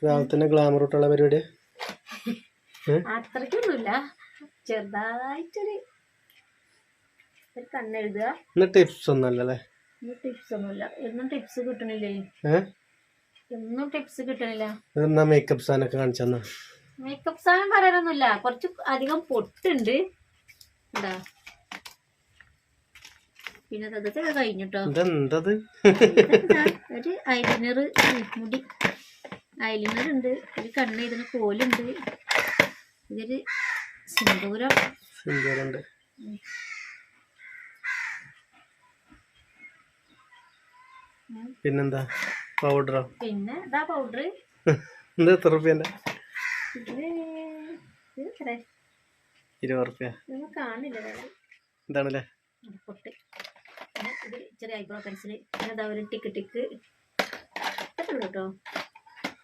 രാവിലെ തന്നെ ഗ്ലാമർ ഇട്ടുള്ള പരിപാടി അത്രയ്ക്കൊന്നുമില്ല, ചെറുതായിട്ടൊരു കണ്ണെഴുതുക. ടിപ്സ് ഒന്നല്ലേ? ടിപ്സ് ഒന്നുമില്ല, എന്നും ടിപ്സ് കിട്ടണില്ലേ? എന്നും ടിപ്സ് കിട്ടണില്ല. മേക്കപ്പ് സാധനമൊക്കെ കാണിച്ചെന്നാ. മേക്കപ്പ് സാധനം പറയാനൊന്നുമില്ല, കുറച്ച് അധികം പൊട്ടുണ്ട് എന്താ. പിന്നെ അതൊക്കെ കഴിഞ്ഞിട്ടോ. ഒരു ഐലൈനർ, മുടി ഐലൈനർ ഉണ്ട്, ഒരു കണ്ണെഴുതുന്ന കോലുണ്ട്, ഇതൊരു സിന്ദൂരമുണ്ട്. പിന്നെന്താ പൗഡറോ? പിന്നെ ഇതാ പൗഡർ. എന്താ എത്ര റുപ്യന്റെ? ഇത് 20 റുപ്യ. കാണില്ല എന്താണല്ലേ? പൊട്ട്. ഇത് ചെറിയ ഐബ്രോ പെൻസിൽ. പിന്നെ അതാ ഒരു ടിക്ക് കേട്ടോ.